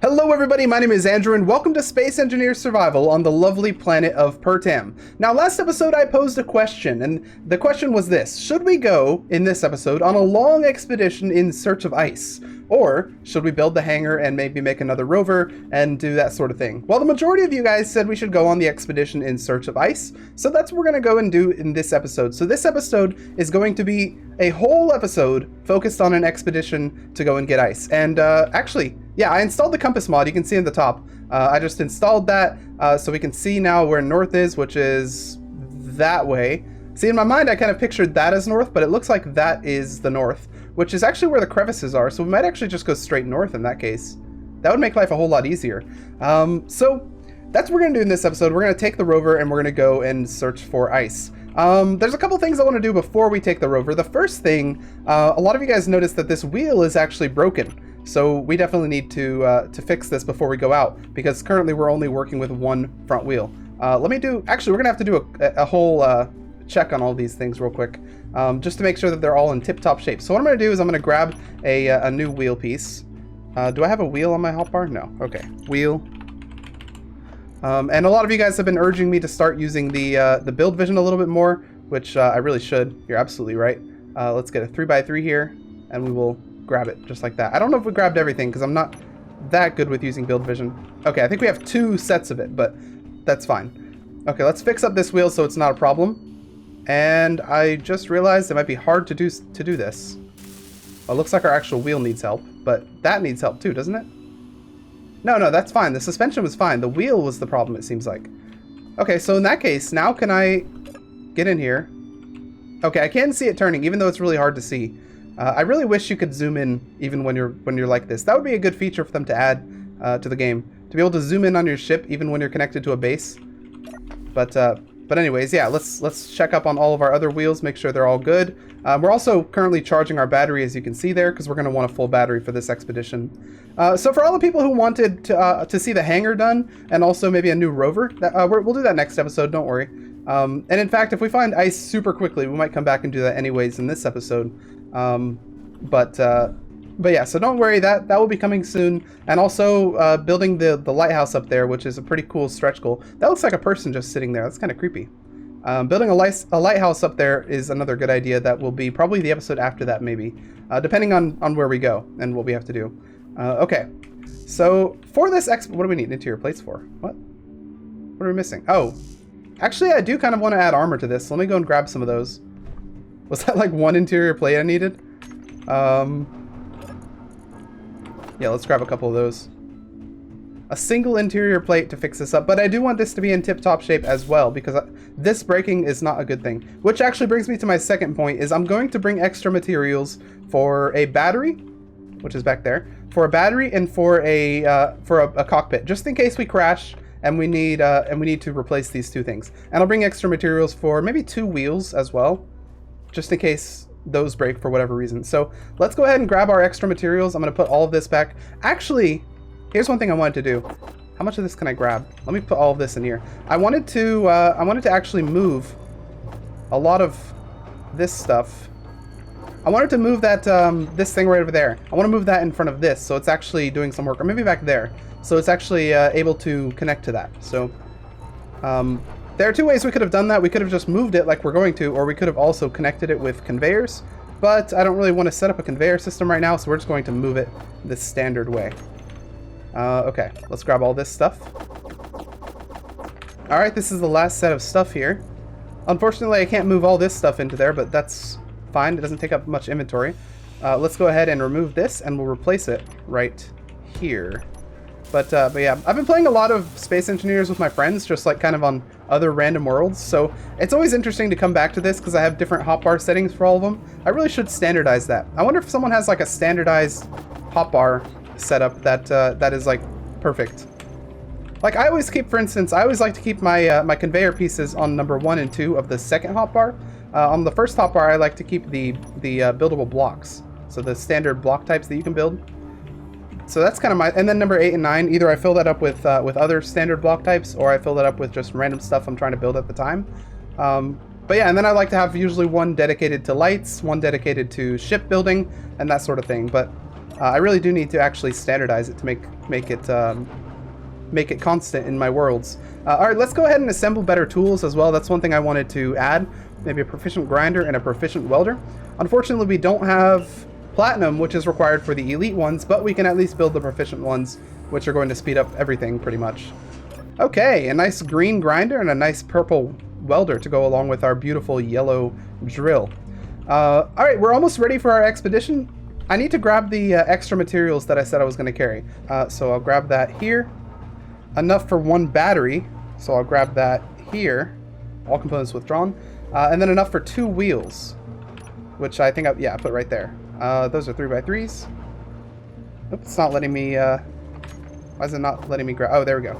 Hello everybody, my name is Andrew and welcome to Space Engineer Survival on the lovely planet of Pertam. Now last episode I posed a question, and the question was this: should we go, in this episode, on a long expedition in search of ice? Or should we build the hangar and maybe make another rover and do that sort of thing? Well, the majority of you guys said we should go on the expedition in search of ice, so that's what we're going to go and do in this episode. So this episode is going to be a whole episode focused on an expedition to go and get ice. And actually, yeah, I installed the compass mod. You can see in the top. I just installed that so we can see now where north is, which is that way. See, in my mind, I kind of pictured that as north, but it looks like that is the north, which is actually where the crevices are. So we might actually just go straight north in that case. That would make life a whole lot easier. So that's what we're going to do in this episode. We're going to take the rover and we're going to go and search for ice. There's a couple things I want to do before we take the rover. The first thing, a lot of you guys noticed that this wheel is actually broken. So we definitely need to fix this before we go out, because currently we're only working with one front wheel. Actually, we're gonna have to do a whole check on all these things real quick, just to make sure that they're all in tip-top shape. So what I'm gonna do is I'm gonna grab a new wheel piece. Do I have a wheel on my hotbar? No. Okay, wheel. And a lot of you guys have been urging me to start using the build vision a little bit more, which I really should. You're absolutely right. Let's get a 3x3 here, and we will grab it just like that. I don't know if we grabbed everything because I'm not that good with using build vision. Okay, I think we have 2 sets of it, but that's fine. Okay, let's fix up this wheel so it's not a problem. And I just realized it might be hard to do this. Well, it looks like our actual wheel needs help, but that needs help too, doesn't it? No, that's fine. The suspension was fine. The wheel was the problem, it seems like. Okay, so in that case, now can I get in here? Okay, I can see it turning, even though it's really hard to see. I really wish you could zoom in even when you're like this. That would be a good feature for them to add to the game, to be able to zoom in on your ship even when you're connected to a base. But anyways, yeah, let's check up on all of our other wheels, make sure they're all good. We're also currently charging our battery, as you can see there, because we're going to want a full battery for this expedition. So for all the people who wanted to see the hangar done and also maybe a new rover, we'll do that next episode. Don't worry. And in fact, if we find ice super quickly, we might come back and do that anyways in this episode. But yeah, so don't worry, that will be coming soon. And also building the lighthouse up there, which is a pretty cool stretch goal. That looks like a person just sitting there. That's kind of creepy. Building a lighthouse up there is another good idea. That will be probably the episode after that, maybe, depending on where we go and what we have to do. Okay, so for this what do we need interior plates for? What are we missing? Oh, actually, I do kind of want to add armor to this. Let me go and grab some of those. Was that like one interior plate I needed? Yeah, let's grab a couple of those. A single interior plate to fix this up, but I do want this to be in tip-top shape as well, because this breaking is not a good thing. Which actually brings me to my second point, is I'm going to bring extra materials for a battery, which is back there, for a battery and for a cockpit, just in case we crash and we need to replace these 2 things. And I'll bring extra materials for maybe 2 wheels as well, just in case those break for whatever reason. So let's go ahead and grab our extra materials. I'm going to put all of this back. Actually, here's one thing I wanted to do. How much of this can I grab? Let me put all of this in here. I wanted to actually move a lot of this stuff. I wanted to move that this thing right over there. I want to move that in front of this, so it's actually doing some work, or maybe back there, so it's actually able to connect to that. So there are 2 ways we could have done that. We could have just moved it like we're going to, or we could have also connected it with conveyors, but I don't really want to set up a conveyor system right now, so we're just going to move it this standard way. Okay, let's grab all this stuff. Alright, this is the last set of stuff here. Unfortunately, I can't move all this stuff into there, but that's fine. It doesn't take up much inventory. Let's go ahead and remove this, and we'll replace it right here. But yeah, I've been playing a lot of Space Engineers with my friends, just like kind of on other random worlds, so it's always interesting to come back to this because I have different hotbar settings for all of them. I really should standardize that. I wonder if someone has like a standardized hotbar setup that is like perfect. Like I always keep, for instance, I always like to keep my my conveyor pieces on number 1 and 2 of the second hotbar. On the first hotbar, I like to keep the buildable blocks, so the standard block types that you can build. So that's kind of my, and then number 8 and 9, either I fill that up with other standard block types, or I fill that up with just random stuff I'm trying to build at the time. But yeah, and then I like to have usually 1 dedicated to lights, 1 dedicated to shipbuilding, and that sort of thing. But I really do need to actually standardize it to make it constant in my worlds. All right, let's go ahead and assemble better tools as well. That's one thing I wanted to add. Maybe a proficient grinder and a proficient welder. Unfortunately, we don't have platinum, which is required for the elite ones, but we can at least build the proficient ones, which are going to speed up everything pretty much. Okay, a nice green grinder and a nice purple welder to go along with our beautiful yellow drill. All right, we're almost ready for our expedition. I need to grab the extra materials that I said I was going to carry. So I'll grab that here. Enough for one battery, so I'll grab that here. All components withdrawn. And then enough for 2 wheels, which I think I put right there. Those are 3x3s. Oops, it's not letting me, why is it not letting me grab? Oh, there we go.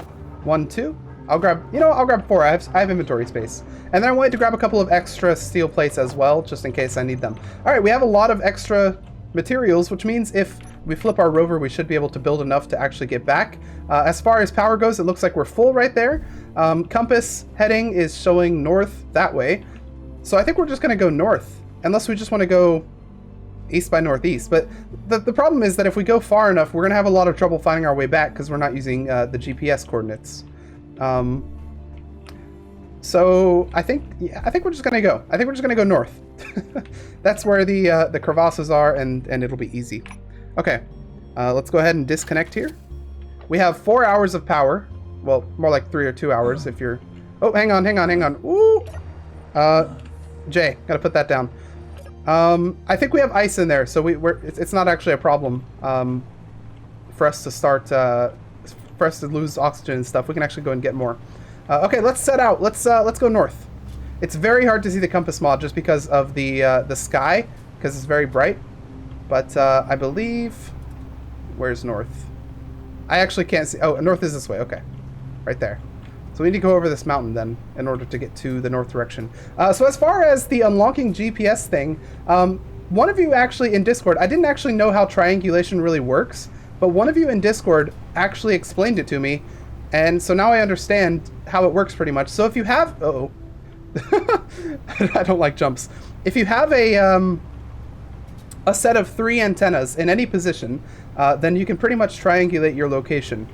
1, 2. I'll grab 4. I have inventory space. And then I wanted to grab a couple of extra steel plates as well, just in case I need them. All right, we have a lot of extra materials, which means if we flip our rover, we should be able to build enough to actually get back. As far as power goes, it looks like we're full right there. Compass heading is showing north that way. So I think we're just going to go north, unless we just want to go east by northeast. But the problem is that if we go far enough, we're going to have a lot of trouble finding our way back because we're not using the GPS coordinates. So I think we're just going to go. I think we're just going to go north. That's where the crevasses are, and it'll be easy. Okay, let's go ahead and disconnect here. We have 4 hours of power. Well, more like 3 or 2 hours if you're... Oh, hang on. Ooh! Jay, gotta put that down. I think we have ice in there, so it's not actually a problem for us to start... for us to lose oxygen and stuff. We can actually go and get more. Okay, let's set out. Let's go north. It's very hard to see the compass mod just because of the sky, because it's very bright. But I believe... Where's north? I actually can't see... Oh, north is this way. Okay. Right there. So we need to go over this mountain then in order to get to the north direction. So as far as the unlocking GPS thing, one of you actually in Discord... I didn't actually know how triangulation really works, but one of you in Discord actually explained it to me. And so now I understand how it works pretty much. So if you have... Uh-oh. I don't like jumps. If you have a set of 3 antennas in any position, then you can pretty much triangulate your location,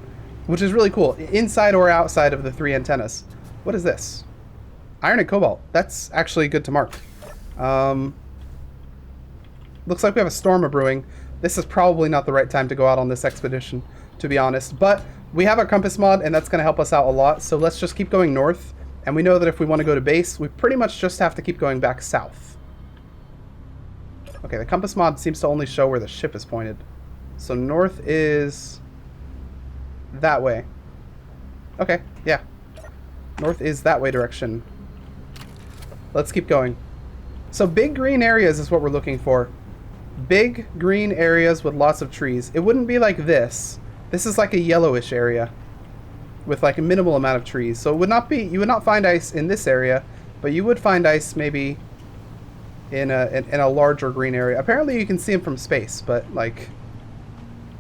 which is really cool, inside or outside of the 3 antennas. What is this? Iron and cobalt. That's actually good to mark. Looks like we have a storm brewing. This is probably not the right time to go out on this expedition, to be honest, but we have our compass mod, and that's going to help us out a lot, so let's just keep going north. And we know that if we want to go to base, we pretty much just have to keep going back south. Okay, the compass mod seems to only show where the ship is pointed. So north is that way. Okay, yeah. North is that way direction. Let's keep going. So big green areas is what we're looking for. Big green areas with lots of trees. It wouldn't be like this. This is like a yellowish area with like a minimal amount of trees. So it would not be, you would not find ice in this area, but you would find ice maybe in a larger green area. Apparently you can see them from space, but like,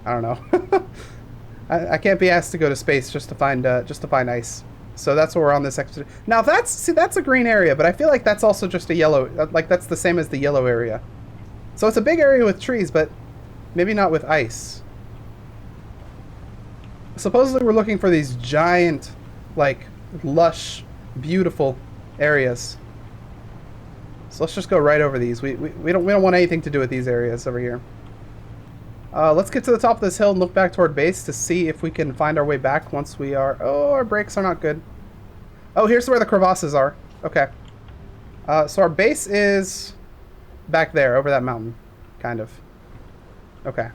I don't know. I can't be asked to go to space just to find ice. So that's what we're on this expedition. Now that's a green area, but I feel like that's also just a yellow, like that's the same as the yellow area. So it's a big area with trees, but maybe not with ice. Supposedly we're looking for these giant, like, lush, beautiful areas. So let's just go right over these. We don't want anything to do with these areas over here. Let's get to the top of this hill and look back toward base to see if we can find our way back once we are... Oh, our brakes are not good. Oh, here's where the crevasses are. Okay. So our base is back there, over that mountain, kind of. Okay.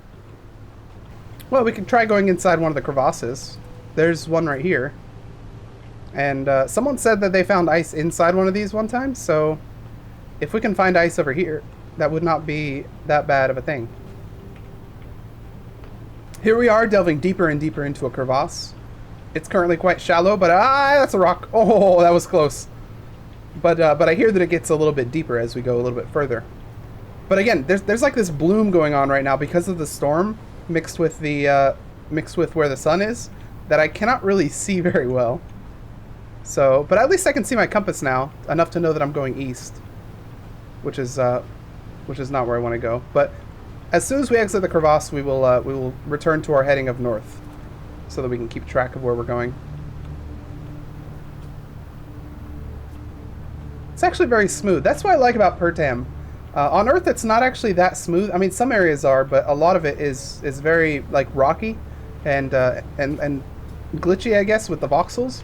Well, we can try going inside one of the crevasses. There's one right here. And someone said that they found ice inside one of these one time, so if we can find ice over here, that would not be that bad of a thing. Here we are delving deeper and deeper into a crevasse. It's currently quite shallow, but that's a rock. Oh, that was close. But I hear that it gets a little bit deeper as we go a little bit further. But again, there's like this bloom going on right now because of the storm mixed with where the sun is, that I cannot really see very well. So, but at least I can see my compass now, enough to know that I'm going east, which is not where I want to go. But As soon as we exit the crevasse, we will return to our heading of north, so that we can keep track of where we're going. It's actually very smooth. That's what I like about Pertam. On Earth, it's not actually that smooth. I mean, some areas are, but a lot of it is very like rocky and glitchy, I guess, with the voxels.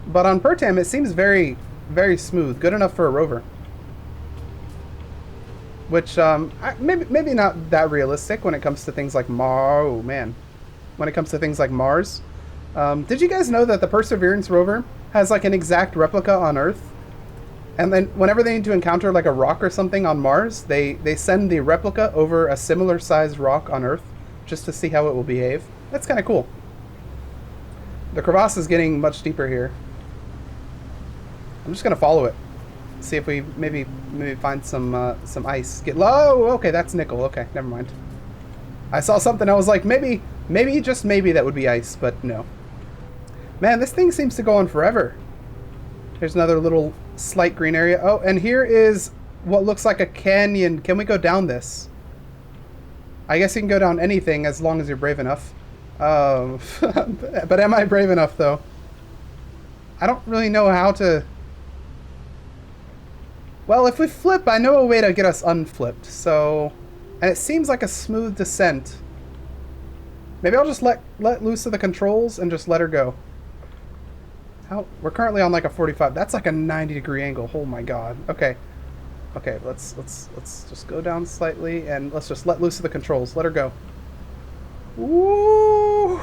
But on Pertam, it seems very, very smooth. Good enough for a rover. Which, maybe not that realistic when it comes to things like Mars. Oh, man. When it comes to things like Mars. Did you guys know that the Perseverance rover has, like, an exact replica on Earth? And then whenever they need to encounter, like, a rock or something on Mars, they send the replica over a similar-sized rock on Earth just to see how it will behave. That's kind of cool. The crevasse is getting much deeper here. I'm just going to follow it. See if we maybe find some ice. Get low. Okay, that's nickel. Okay, never mind. I saw something. I was like, maybe, just maybe that would be ice, but no. Man, this thing seems to go on forever. Here's another little slight green area. Oh, and here is what looks like a canyon. Can we go down this? I guess you can go down anything as long as you're brave enough. But am I brave enough, though? I don't really know how to... Well, if we flip, I know a way to get us unflipped, so... And it seems like a smooth descent. Maybe I'll just let loose of the controls and just let her go. We're currently on like a 45. That's like a 90-degree angle. Oh my god. Okay. Okay, let's just go down slightly and let's just let loose of the controls. Let her go. Woo!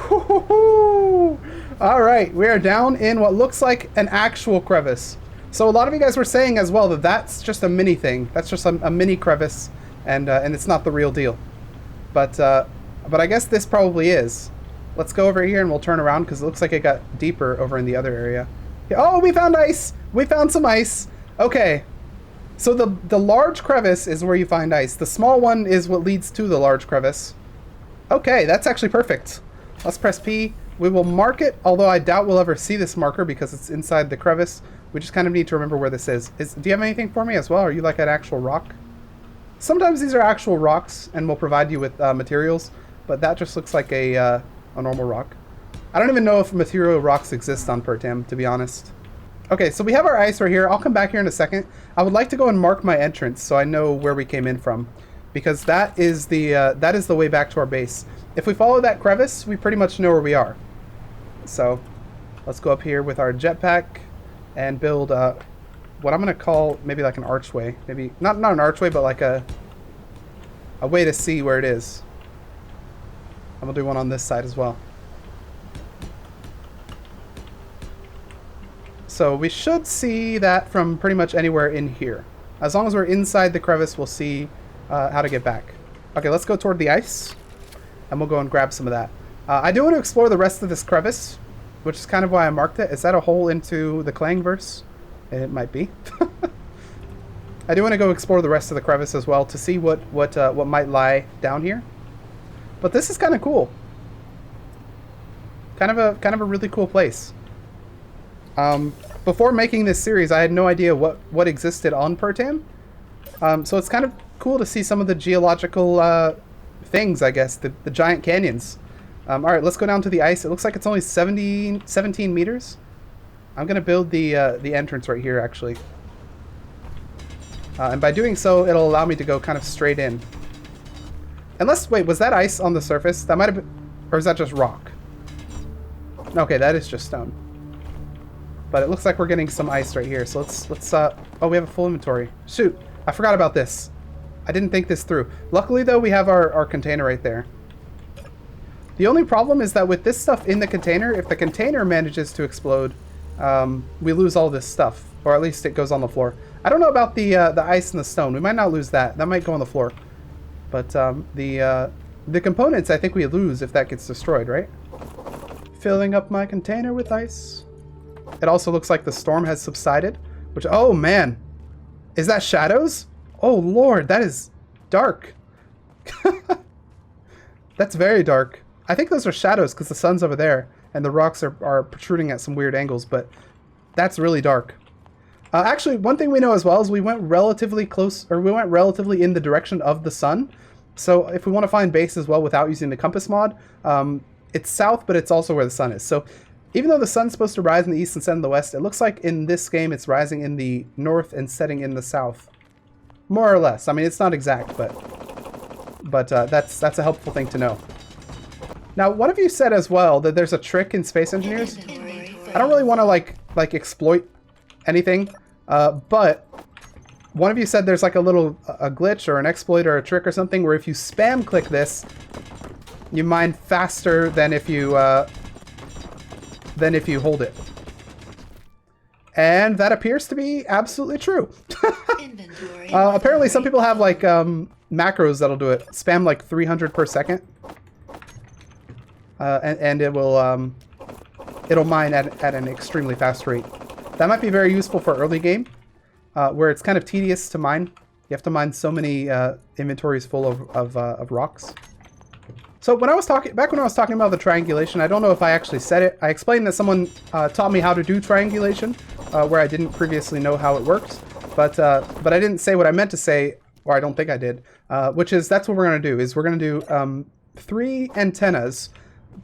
All right, we are down in what looks like an actual crevice. So a lot of you guys were saying as well that that's just a mini thing. That's just a mini crevice, and it's not the real deal. But I guess this probably is. Let's go over here and we'll turn around because it looks like it got deeper over in the other area. Oh, we found ice! We found some ice! Okay. So the large crevice is where you find ice. The small one is what leads to the large crevice. Okay, that's actually perfect. Let's press P. We will mark it, although I doubt we'll ever see this marker because it's inside the crevice. We just kind of need to remember where this is. Do you have anything for me as well? Are you like an actual rock? Sometimes these are actual rocks and will provide you with materials, but that just looks like a normal rock. I don't even know if material rocks exist on Pertam, to be honest. Okay, so we have our ice right here. I'll come back here in a second. I would like to go and mark my entrance so I know where we came in from, because that is the way back to our base. If we follow that crevice, we pretty much know where we are. So let's go up here with our jetpack and build what I'm gonna call maybe like an archway. Maybe not an archway, but like a way to see where it is. I'm gonna do one on this side as well. So we should see that from pretty much anywhere in here. As long as we're inside the crevice, we'll see how to get back. Okay, let's go toward the ice, and we'll go and grab some of that. I do want to explore the rest of this crevice, which is kind of why I marked it. Is that a hole into the Clangverse? It might be. I do want to go explore the rest of the crevice as well to see what might lie down here. But this is kind of cool. Kind of a really cool place. Before making this series, I had no idea what existed on Pertam. So it's kind of cool to see some of the geological things, I guess, the giant canyons. All right, let's go down to the ice. It looks like it's only 17 meters. I'm gonna build the entrance right here, actually. And by doing so, it'll allow me to go kind of straight in. Unless, wait, was that ice on the surface? That might have been, or is that just rock? Okay, that is just stone. But it looks like we're getting some ice right here. So let's oh, we have a full inventory. Shoot, I forgot about this. I didn't think this through. Luckily, though, we have our container right there. The only problem is that with this stuff in the container, if the container manages to explode, we lose all this stuff. Or at least it goes on the floor. I don't know about the ice and the stone. We might not lose that. That might go on the floor. But the components, I think we lose if that gets destroyed, right? Filling up my container with ice. It also looks like the storm has subsided. Which, oh man. Is that shadows? Oh lord, that is dark. That's very dark. I think those are shadows because the sun's over there and the rocks are protruding at some weird angles, but that's really dark. Actually, one thing we know as well is we went relatively close, or we went relatively in the direction of the sun. So if we want to find base as well without using the compass mod, it's south, but it's also where the sun is. So even though the sun's supposed to rise in the east and set in the west, it looks like in this game it's rising in the north and setting in the south. More or less. I mean, it's not exact, but that's a helpful thing to know. Now, one of you said as well that there's a trick in Space Engineers. I don't really want to like exploit anything, but one of you said there's like a glitch or an exploit or a trick or something where if you spam click this, you mine faster than if you hold it. And that appears to be absolutely true. Apparently some people have like macros that'll do it. Spam like 300 per second. And it will it'll mine at an extremely fast rate. That might be very useful for early game, where it's kind of tedious to mine. You have to mine so many inventories full of rocks. So when I was talking about the triangulation, I don't know if I actually said it. I explained that someone taught me how to do triangulation, where I didn't previously know how it worked. But I didn't say what I meant to say, or I don't think I did. Which is that's what we're gonna do. Is we're gonna do 3 antennas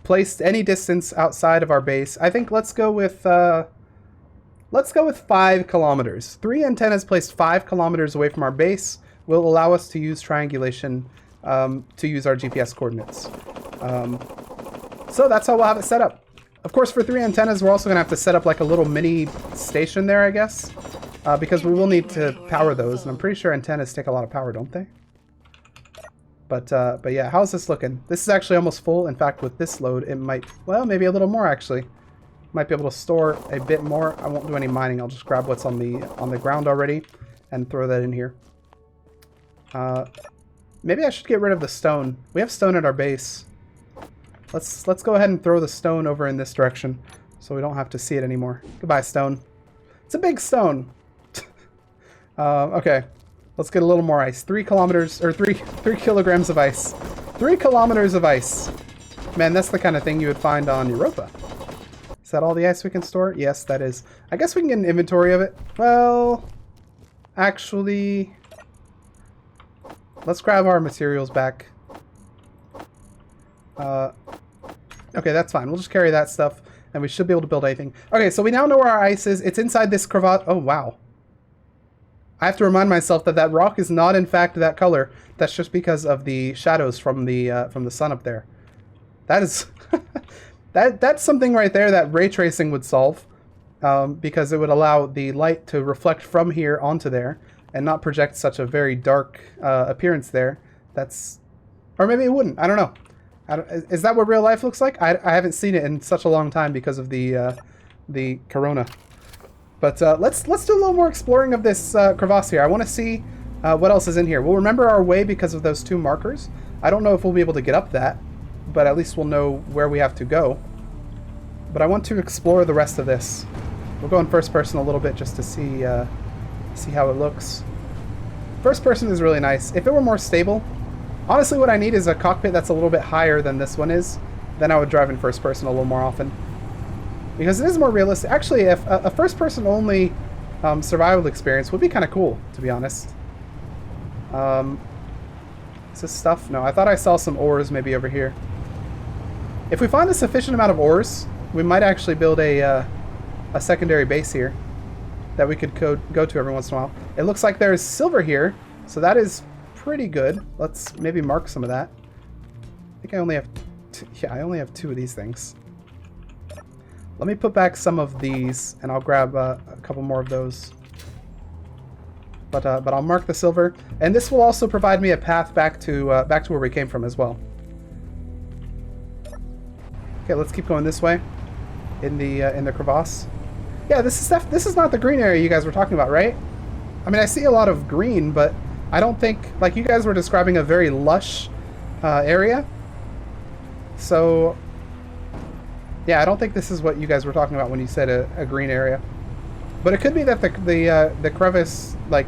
placed any distance outside of our base. I think let's go with 5 kilometers. 3 antennas placed 5 kilometers away from our base will allow us to use triangulation to use our GPS coordinates. So that's how we'll have it set up. Of course, for 3 antennas, we're also gonna have to set up like a little mini station there, I guess, because we will need to power those, and I'm pretty sure antennas take a lot of power, don't they? But yeah, how's this looking? This is actually almost full. In fact, with this load, it might, well, maybe a little more actually. Might be able to store a bit more. I won't do any mining. I'll just grab what's on the ground already and throw that in here. Maybe I should get rid of the stone. We have stone at our base. Let's go ahead and throw the stone over in this direction so we don't have to see it anymore. Goodbye, stone. It's a big stone. Okay. Let's get a little more ice. 3 kilometers, or 3 kilograms of ice. 3 kilometers of ice. Man, that's the kind of thing you would find on Europa. Is that all the ice we can store? Yes, that is. I guess we can get an inventory of it. Well, actually, let's grab our materials back. Okay, that's fine. We'll just carry that stuff, and we should be able to build anything. Okay, so we now know where our ice is. It's inside this crevasse. Oh, wow. I have to remind myself that that rock is not, in fact, that color. That's just because of the shadows from the sun up there. That is that's something right there that ray tracing would solve, because it would allow the light to reflect from here onto there and not project such a very dark appearance there. That's, or maybe it wouldn't. I don't know. Is that what real life looks like? I haven't seen it in such a long time because of the corona. But let's do a little more exploring of this crevasse here. I want to see what else is in here. We'll remember our way because of those 2 markers. I don't know if we'll be able to get up that, but at least we'll know where we have to go. But I want to explore the rest of this. We'll go in first person a little bit just to see how it looks. First person is really nice. If it were more stable, honestly what I need is a cockpit that's a little bit higher than this one is. Then I would drive in first person a little more often. Because it is more realistic. Actually, if a first-person only survival experience would be kind of cool, to be honest. Is this stuff? No, I thought I saw some ores maybe over here. If we find a sufficient amount of ores, we might actually build a secondary base here that we could go to every once in a while. It looks like there's silver here, so that is pretty good. Let's maybe mark some of that. I think I only have I only have 2 of these things. Let me put back some of these, and I'll grab a couple more of those. But I'll mark the silver, and this will also provide me a path back to where we came from as well. Okay, let's keep going this way, in the crevasse. Yeah, this is not the green area you guys were talking about, right? I mean, I see a lot of green, but I don't think, like, you guys were describing a very lush area. So yeah, I don't think this is what you guys were talking about when you said a green area. But it could be that the crevice, like,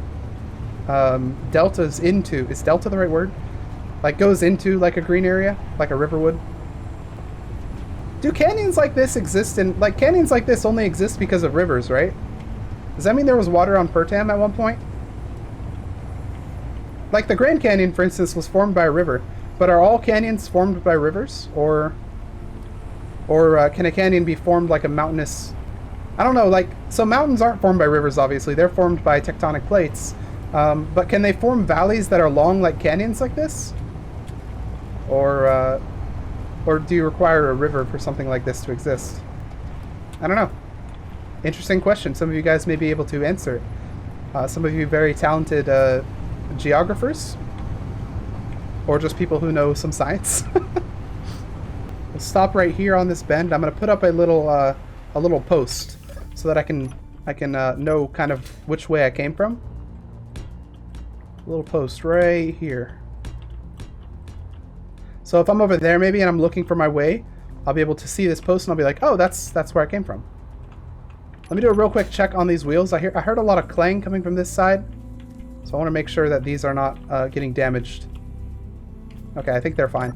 deltas into, is delta the right word? Like, goes into, like, a green area, like a river would. Do canyons like this exist in, like, canyons like this only exist because of rivers, right? Does that mean there was water on Pertam at one point? Like the Grand Canyon, for instance, was formed by a river. But are all canyons formed by rivers? Or can a canyon be formed like a mountainous... I don't know, like... So mountains aren't formed by rivers, obviously. They're formed by tectonic plates. But can they form valleys that are long like canyons like this? Or do you require a river for something like this to exist? I don't know. Interesting question. Some of you guys may be able to answer it. Some of you very talented geographers. Or just people who know some science. We'll stop right here on this bend. I'm going to put up a little post so that I can know kind of which way I came from. A little post right here. So if I'm over there maybe and I'm looking for my way, I'll be able to see this post and I'll be like, oh, that's where I came from. Let me do a real quick check on these wheels. I heard a lot of clang coming from this side, so I want to make sure that these are not getting damaged. Okay, I think they're fine.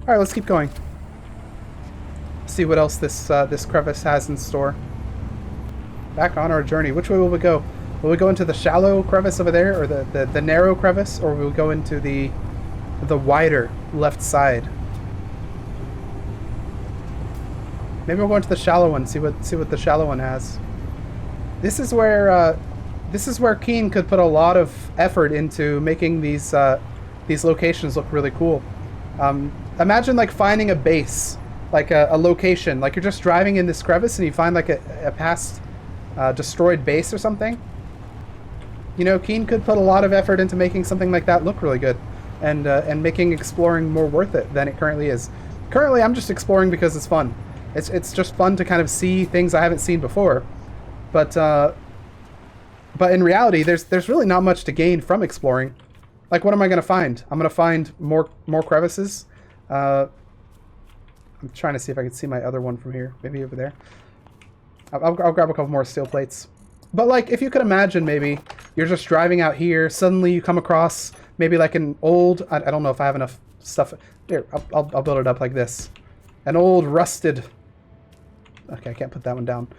All right, let's keep going. See what else this crevice has in store. Back on our journey. Which way will we go? Will we go into the shallow crevice over there, or the narrow crevice, or will we go into the wider left side? Maybe we'll go into the shallow one. See what the shallow one has. This is where Keen could put a lot of effort into making these locations look really cool. Imagine like finding a base, like a location, like you're just driving in this crevice and you find like a past destroyed base or something. You know, Keen could put a lot of effort into making something like that look really good, and making exploring more worth it than it currently is. Currently, I'm just exploring because it's fun. It's just fun to kind of see things I haven't seen before, but in reality, there's really not much to gain from exploring. Like, what am I going to find? I'm going to find more crevices. I'm trying to see if I can see my other one from here. Maybe over there. I'll grab a couple more steel plates. But, like, if you could imagine, maybe you're just driving out here. Suddenly you come across maybe like an old... I don't know if I have enough stuff. Here, I'll build it up like this. An old rusted... Okay, I can't put that one down.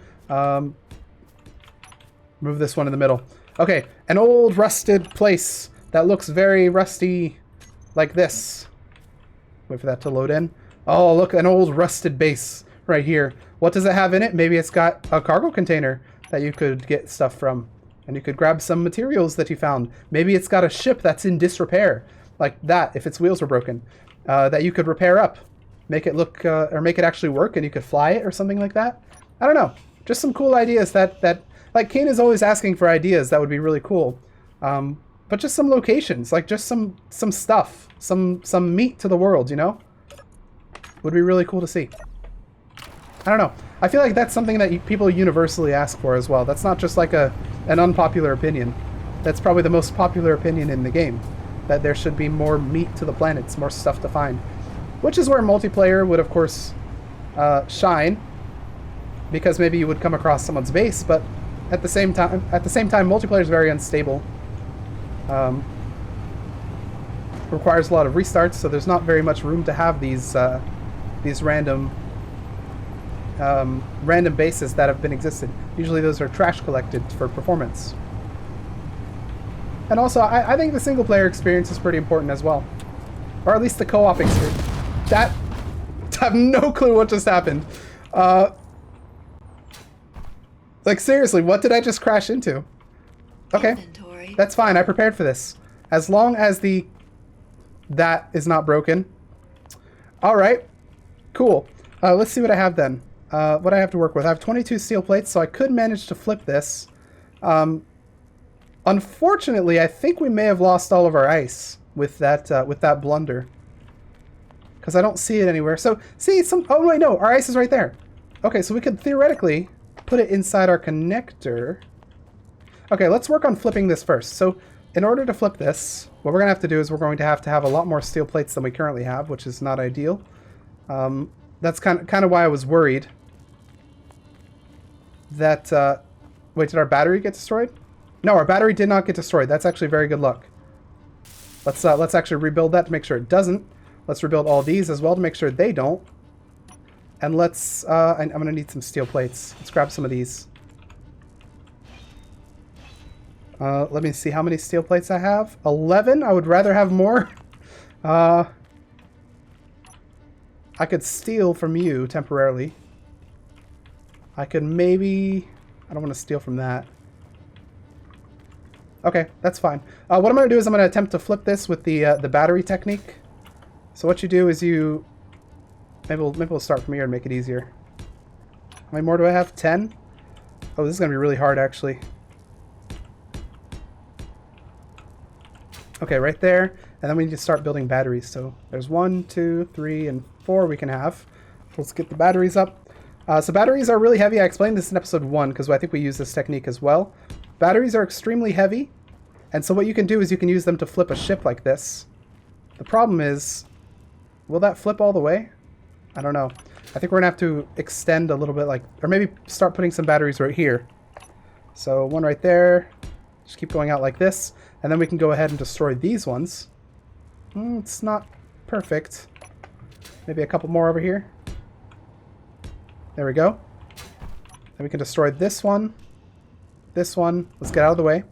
Move this one in the middle. Okay, an old rusted place that looks very rusty, like this. Wait for that to load in. Oh, look, an old rusted base right here. What does it have in it? Maybe it's got a cargo container that you could get stuff from, and you could grab some materials that you found. Maybe it's got a ship that's in disrepair, like that, if its wheels were broken, that you could repair up. Make it look, or make it actually work, and you could fly it or something like that. I don't know. Just some cool ideas that like, Kane is always asking for ideas that would be really cool. But just some locations, like just some stuff, some meat to the world, you know? Would be really cool to see. I don't know. I feel like that's something that people universally ask for as well. That's not just like an unpopular opinion. That's probably the most popular opinion in the game. That there should be more meat to the planets, more stuff to find. Which is where multiplayer would, of course, shine, because maybe you would come across someone's base. But at the same time, multiplayer is very unstable. Requires a lot of restarts, so there's not very much room to have these random bases that have been existed. Usually, those are trash collected for performance. And also, I think the single player experience is pretty important as well, or at least the co-op experience. That, I have no clue what just happened. Like, seriously, what did I just crash into? Okay, inventory. That's fine. I prepared for this. As long as that is not broken. All right, cool. Let's see what I have then. What I have to work with. I have 22 steel plates, so I could manage to flip this. Unfortunately, I think we may have lost all of our ice with that blunder. Because I don't see it anywhere. So, see, oh, wait, no, our ice is right there. Okay, so we could theoretically put it inside our connector. Okay, let's work on flipping this first. So, in order to flip this, what we're going to have to do is we're going to have a lot more steel plates than we currently have, which is not ideal. That's kind of why I was worried that... wait, did our battery get destroyed? No, our battery did not get destroyed. That's actually very good luck. Let's actually rebuild that to make sure it doesn't. Let's rebuild all these as well to make sure they don't. And let's... I'm going to need some steel plates. Let's grab some of these. Let me see how many steel plates I have. 11. I would rather have more. I could steal from you temporarily. I could maybe... I don't want to steal from that. Okay, that's fine. What I'm going to do is I'm going to attempt to flip this with the battery technique. So what you do is you... Maybe we'll start from here and make it easier. How many more do I have? 10? Oh, this is going to be really hard, actually. Okay, right there. And then we need to start building batteries. So there's 1, 2, 3, and 4 we can have. Let's get the batteries up. So batteries are really heavy. I explained this in episode 1 because I think we use this technique as well. Batteries are extremely heavy. And so what you can do is you can use them to flip a ship like this. The problem is, will that flip all the way? I don't know. I think we're going to have to extend a little bit, like, or maybe start putting some batteries right here. So one right there. Just keep going out like this. And then we can go ahead and destroy these ones. It's not perfect. Maybe a couple more over here. There we go. Then we can destroy this one. This one. Let's get out of the way.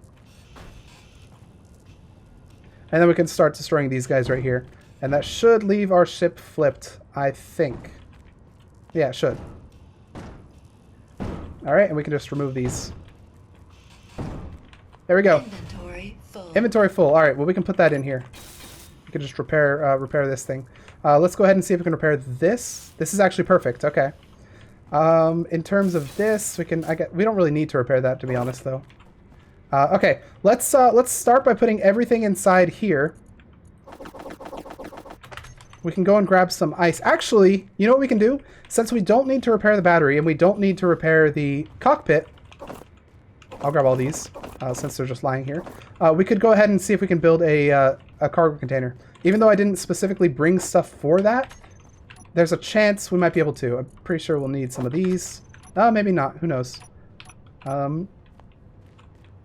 And then we can start destroying these guys right here. And that should leave our ship flipped, I think. Yeah, it should. Alright, and we can just remove these. There we go. Inventory full. Inventory full. Alright, well we can put that in here. We can just repair this thing. Let's go ahead and see if we can repair this. This is actually perfect. Okay. In terms of this, we don't really need to repair that, to be honest, though. Okay, let's start by putting everything inside here. We can go and grab some ice. Actually, you know what we can do? Since we don't need to repair the battery and we don't need to repair the cockpit, I'll grab all these since they're just lying here. We could go ahead and see if we can build a cargo container. Even though I didn't specifically bring stuff for that, there's a chance we might be able to. I'm pretty sure we'll need some of these. Maybe not. Who knows?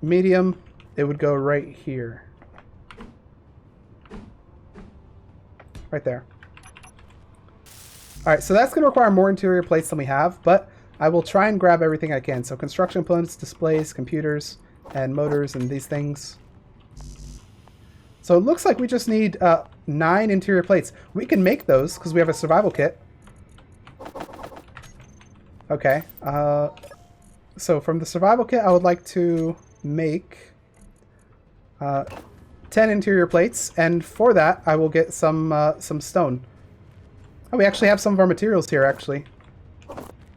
Medium, it would go right here. Right there. Alright, so that's going to require more interior plates than we have, but I will try and grab everything I can. So construction components, displays, computers, and motors, and these things. So it looks like we just need 9 interior plates. We can make those because we have a survival kit. Okay. So from the survival kit, I would like to make 10 interior plates, and for that, I will get some stone. Oh, we actually have some of our materials here, actually.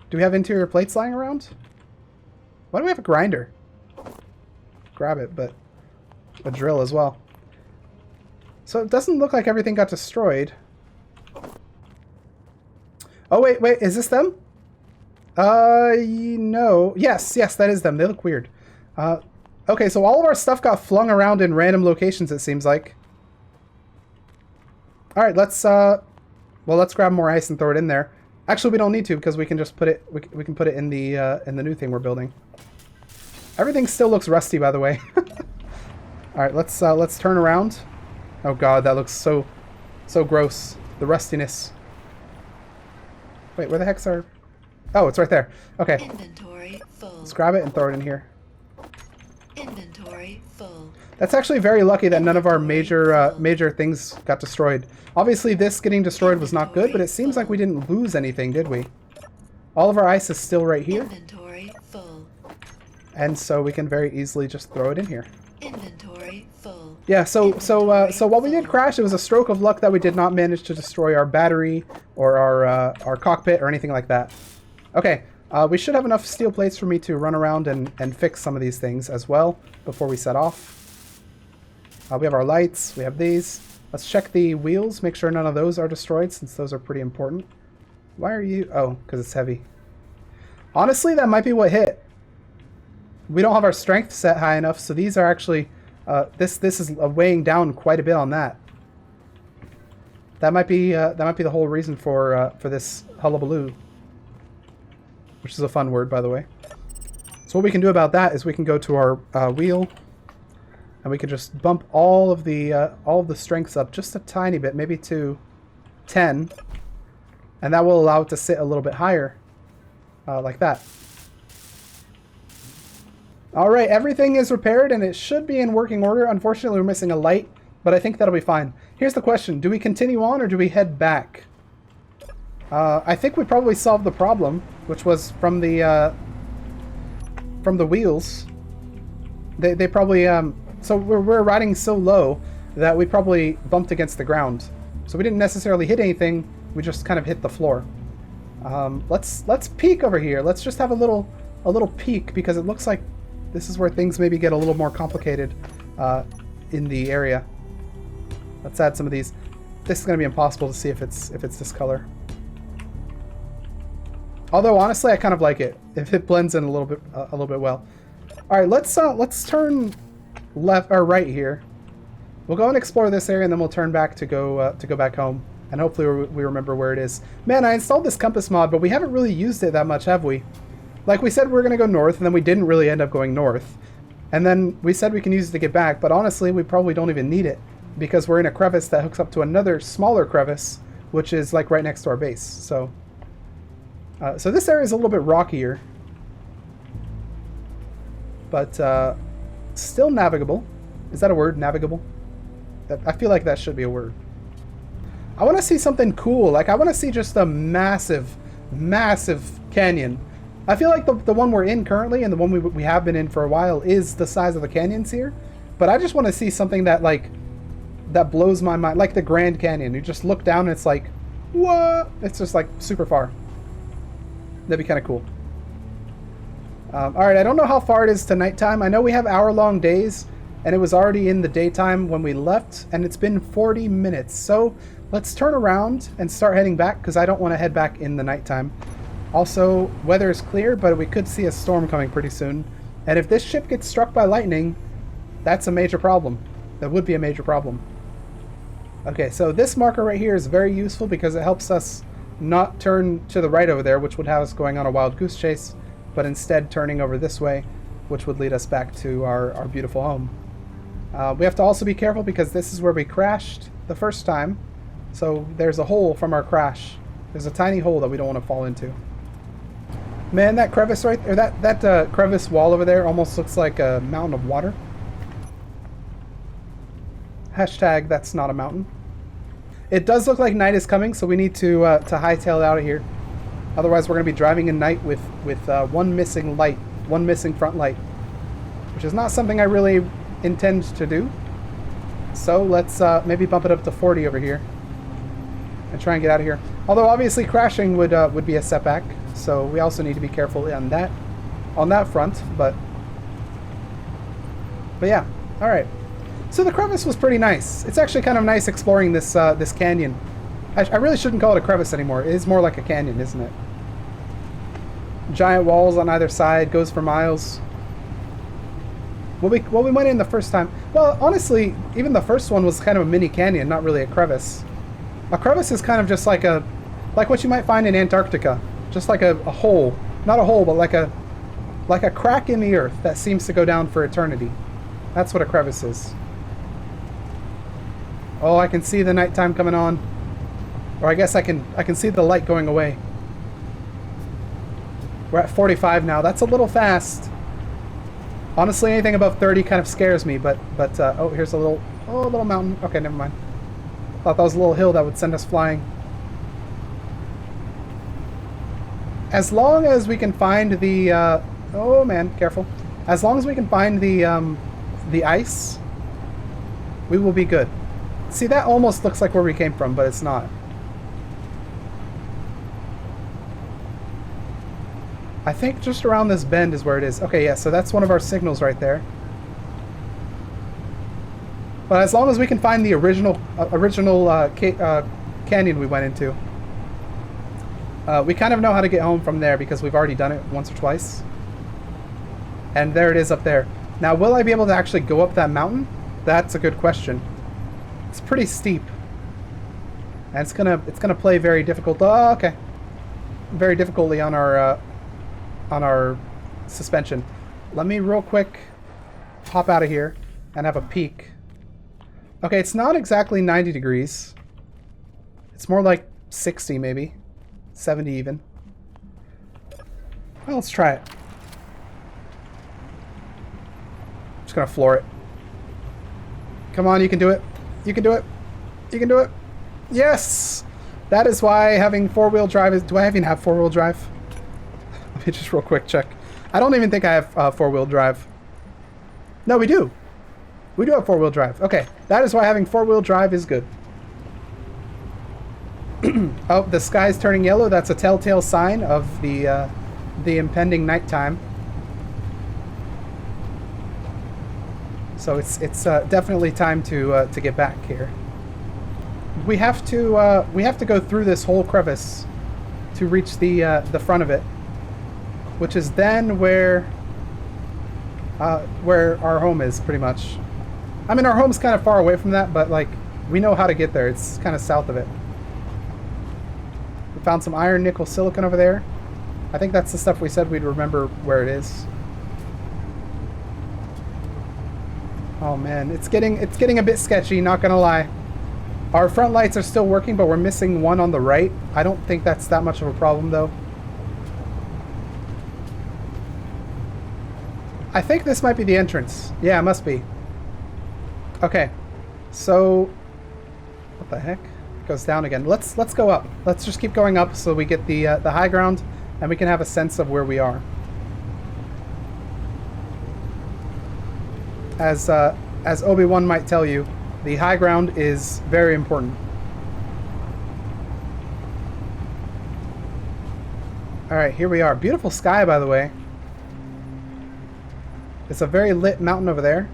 Do we have interior plates lying around? Why do we have a grinder? Grab it, but a drill as well. So it doesn't look like everything got destroyed. Oh, wait, is this them? No. Yes, that is them. They look weird. Okay, so all of our stuff got flung around in random locations, it seems like. Alright, let's grab more ice and throw it in there. Actually, we don't need to because we can just put it, we can put it in the new thing we're building. Everything still looks rusty, by the way. Alright, let's turn around. Oh god, that looks so gross. The rustiness. Wait, where the heck's our... Oh, it's right there. Okay. Inventory full. Let's grab it and throw it in here. Inventory full. That's actually very lucky that none of our major things got destroyed. Obviously, this getting destroyed was not good, but it seems like we didn't lose anything, did we? All of our ice is still right here. Inventory full. And so we can very easily just throw it in here. Inventory full. Yeah, so while we did crash, it was a stroke of luck that we did not manage to destroy our battery or our cockpit or anything like that. Okay, we should have enough steel plates for me to run around and fix some of these things as well before we set off. We have our lights, we have these. Let's check the wheels, make sure none of those are destroyed since those are pretty important. Why are you... Oh, because it's heavy. Honestly, that might be what hit. We don't have our strength set high enough, so these are actually... this is weighing down quite a bit on that. That might be the whole reason for this hullabaloo. Which is a fun word, by the way. So what we can do about that is we can go to our wheel, and we can just bump all of the strengths up just a tiny bit, maybe to 10, and that will allow it to sit a little bit higher, like that. All right, everything is repaired and it should be in working order. Unfortunately, we're missing a light, but I think that'll be fine. Here's the question. Do we continue on or do we head back? I think we probably solved the problem, which was from the wheels. They probably, so we're riding so low that we probably bumped against the ground. So we didn't necessarily hit anything, we just kind of hit the floor. Let's peek over here. Let's just have a little peek because it looks like this is where things maybe get a little more complicated in the area. Let's add some of these. This is going to be impossible to see if it's this color. Although honestly, I kind of like it if it blends in a little bit well. All right, let's turn left or right here. We'll go and explore this area, and then we'll turn back to go back home. And hopefully we remember where it is. Man, I installed this compass mod, but we haven't really used it that much, have we? Like we said we were going to go north, and then we didn't really end up going north. And then we said we can use it to get back, but honestly, we probably don't even need it because we're in a crevice that hooks up to another smaller crevice, which is like right next to our base. So this area is a little bit rockier, but still navigable. Is that a word, navigable? I feel like that should be a word. I want to see something cool. Like, I want to see just a massive, massive canyon. I feel like the one we're in currently and the one we have been in for a while is the size of the canyons here. But I just want to see something that, like, that blows my mind. Like the Grand Canyon. You just look down and it's like, what? It's just, like, super far. That'd be kind of cool. Alright, I don't know how far it is to nighttime. I know we have hour-long days, and it was already in the daytime when we left, and it's been 40 minutes. So let's turn around and start heading back, because I don't want to head back in the nighttime. Also, weather is clear, but we could see a storm coming pretty soon. And if this ship gets struck by lightning, that's a major problem. That would be a major problem. Okay, so this marker right here is very useful because it helps us not turn to the right over there, which would have us going on a wild goose chase, but instead turning over this way, which would lead us back to our beautiful home. We have to also be careful because this is where we crashed the first time. So there's a hole from our crash. There's a tiny hole that we don't want to fall into. Man, that crevice right there, that crevice wall over there almost looks like a mountain of water. Hashtag that's not a mountain. It does look like night is coming, so we need to hightail it out of here. Otherwise, we're going to be driving in night with one missing light, one missing front light, which is not something I really intend to do. So let's maybe bump it up to 40 over here and try and get out of here. Although obviously crashing would be a setback, so we also need to be careful on that front. But yeah, all right. So the crevice was pretty nice. It's actually kind of nice exploring this this canyon. I really shouldn't call it a crevice anymore. It is more like a canyon, isn't it? Giant walls on either side, goes for miles. What we went in the first time. Well, honestly, even the first one was kind of a mini canyon, not really a crevice. A crevice is kind of just like what you might find in Antarctica, just like a hole, not a hole, but like a crack in the earth that seems to go down for eternity. That's what a crevice is. Oh, I can see the nighttime coming on. Or I guess I can see the light going away. We're at 45 now. That's a little fast. Honestly, anything above 30 kind of scares me, but oh, here's a little mountain. Okay, never mind. Thought that was a little hill that would send us flying. As long as we can find the oh man, careful. As long as we can find the ice, we will be good. See, that almost looks like where we came from, but it's not. I think just around this bend is where it is. Okay, yeah, so that's one of our signals right there. But as long as we can find the original canyon we went into, we kind of know how to get home from there because we've already done it once or twice. And there it is up there. Now, will I be able to actually go up that mountain? That's a good question. It's pretty steep. And it's gonna play very difficult. Oh, okay. Very difficultly on our suspension. Let me real quick hop out of here and have a peek. Okay, it's not exactly 90 degrees. It's more like 60 maybe. 70 even. Well, let's try it. just gonna floor it. Come on, you can do it. You can do it. You can do it. Yes! That is why having four-wheel drive is... Do I even have four-wheel drive? Let me just real quick check. I don't even think I have four-wheel drive. No, we do. We do have four-wheel drive. Okay, that is why having four-wheel drive is good. Oh, the sky's turning yellow. That's a telltale sign of the impending nighttime. So it's definitely time to get back here. We have to go through this whole crevice to reach the front of it, which is then where our home is, pretty much. I mean, our home's kind of far away from that, but like we know how to get there. It's kind of south of it. We found some iron, nickel, silicon over there. I think that's the stuff we said we'd remember where it is. Oh man, it's getting a bit sketchy, not gonna lie. Our front lights are still working, but we're missing one on the right. I don't think that's that much of a problem though. I think this might be the entrance. Yeah, it must be. Okay, so what the heck? It goes down again. Let's go up. Let's just keep going up so we get the high ground and we can have a sense of where we are. As Obi-Wan might tell you, the high ground is very important. Alright, here we are. Beautiful sky, by the way. It's a very lit mountain over there.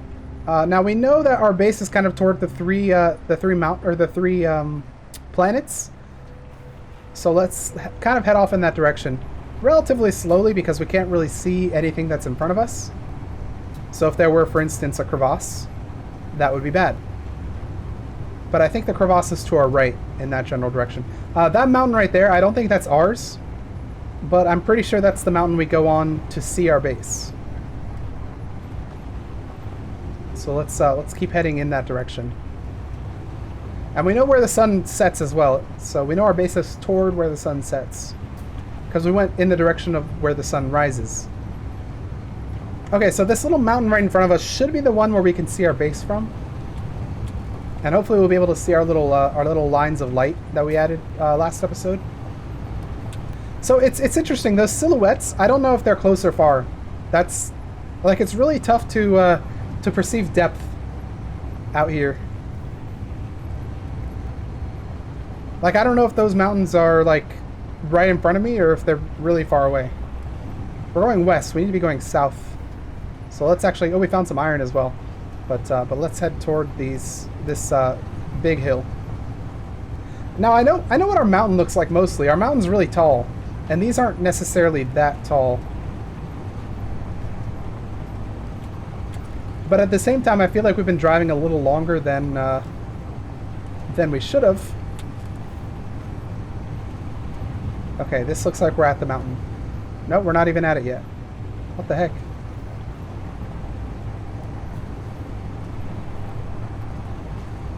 Now we know that our base is kind of toward the three planets. So let's kind of head off in that direction. Relatively slowly because we can't really see anything that's in front of us. So if there were, for instance, a crevasse, that would be bad. But I think the crevasse is to our right in that general direction. That mountain right there, I don't think that's ours. But I'm pretty sure that's the mountain we go on to see our base. So let's keep heading in that direction. And we know where the sun sets as well. So we know our base is toward where the sun sets. Because we went in the direction of where the sun rises. Okay, so this little mountain right in front of us should be the one where we can see our base from. And hopefully we'll be able to see our little lines of light that we added last episode. So it's interesting. Those silhouettes, I don't know if they're close or far. That's like, it's really tough to perceive depth out here. Like, I don't know if those mountains are like right in front of me or if they're really far away. We're going west. We need to be going south. So let's actually... Oh, we found some iron as well. But let's head toward this big hill. Now, I know what our mountain looks like mostly. Our mountain's really tall. And these aren't necessarily that tall. But at the same time, I feel like we've been driving a little longer than we should have. Okay, this looks like we're at the mountain. Nope, we're not even at it yet. What the heck?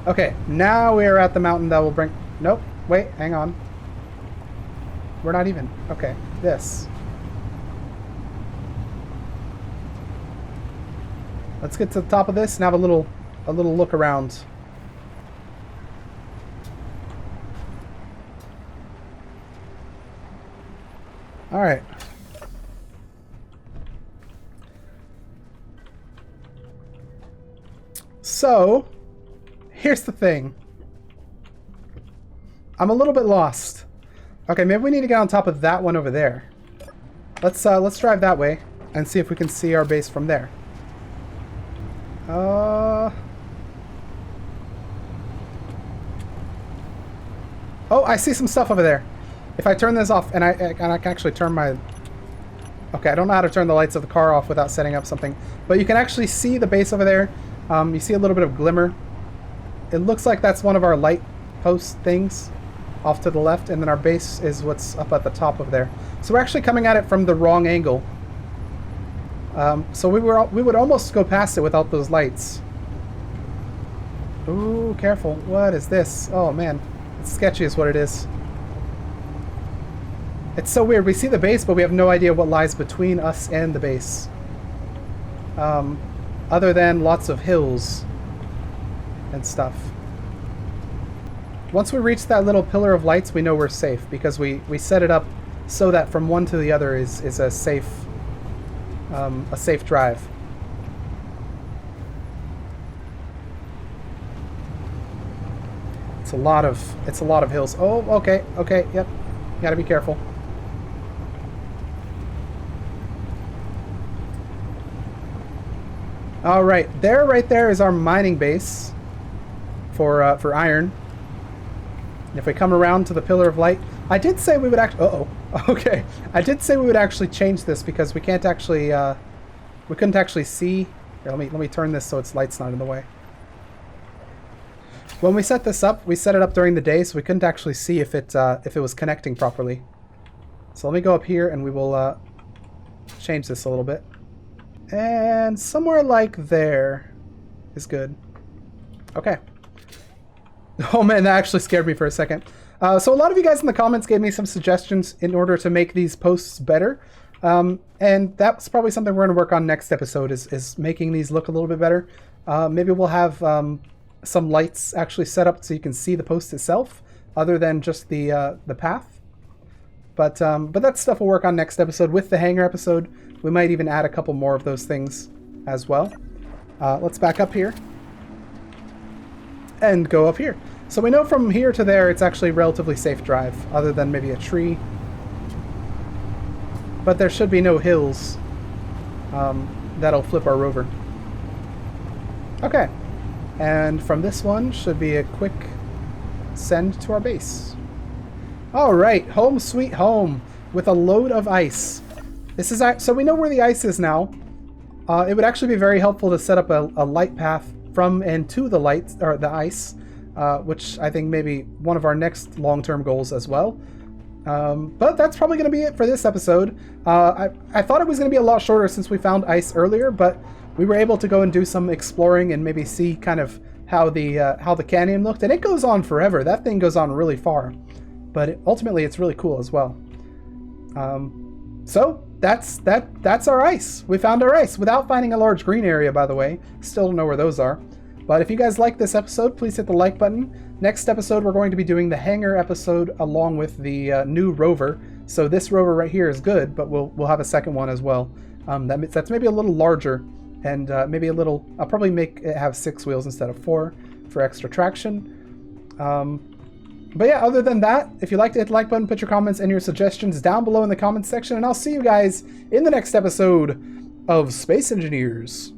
Okay, now we are at the mountain that will bring... Nope, wait, hang on. We're not even. Okay, this. Let's get to the top of this and have a little look around. All right. So, here's the thing. I'm a little bit lost. Okay, maybe we need to get on top of that one over there. Let's drive that way and see if we can see our base from there. Oh, I see some stuff over there. If I turn this off, and I can actually turn my... Okay, I don't know how to turn the lights of the car off without setting up something. But you can actually see the base over there. You see a little bit of glimmer. It looks like that's one of our light post things off to the left. And then our base is what's up at the top of there. So we're actually coming at it from the wrong angle. So we would almost go past it without those lights. Ooh, careful. What is this? Oh, man. It's sketchy is what it is. It's so weird. We see the base, but we have no idea what lies between us and the base. other than lots of hills and stuff. Once we reach that little pillar of lights, we know we're safe because we set it up so that from one to the other is a safe drive. It's a lot of hills. Oh, okay, yep. Gotta be careful. All right, right there is our mining base for iron. And if we come around to the pillar of light, I did say we would actually. Okay. I did say we would actually change this because we can't actually. We couldn't actually see. Here, let me turn this so its light's not in the way. When we set this up, we set it up during the day, so we couldn't actually see if it was connecting properly. So let me go up here and we will change this a little bit. And somewhere like there is good. Okay. Oh man, that actually scared me for a second. So a lot of you guys in the comments gave me some suggestions in order to make these posts better. And that's probably something we're going to work on next episode is making these look a little bit better. Maybe we'll have some lights actually set up so you can see the post itself other than just the path. But that's stuff we'll work on next episode. With the hangar episode, we might even add a couple more of those things as well. Let's back up here and go up here. So we know from here to there it's actually a relatively safe drive, other than maybe a tree. But there should be no hills that'll flip our rover. Okay. And from this one should be a quick send to our base. Alright, home sweet home with a load of ice. This is so we know where the ice is now. It would actually be very helpful to set up a light path from and to the light or the ice, which I think maybe one of our next long-term goals as well. But that's probably going to be it for this episode. I thought it was going to be a lot shorter since we found ice earlier, but we were able to go and do some exploring and maybe see kind of how the canyon looked, and it goes on forever. That thing goes on really far, but ultimately it's really cool as well. So that's our ice. We found our ice without finding a large green area, by the way. Still don't know where those are. But if you guys like this episode, please hit the like button. Next episode, we're going to be doing the hangar episode along with the new rover. So this rover right here is good, but we'll have a second one as well. That's maybe a little larger and maybe a little. I'll probably make it have 6 wheels instead of 4 for extra traction. But yeah, other than that, if you like to hit the like button, put your comments and your suggestions down below in the comments section, and I'll see you guys in the next episode of Space Engineers.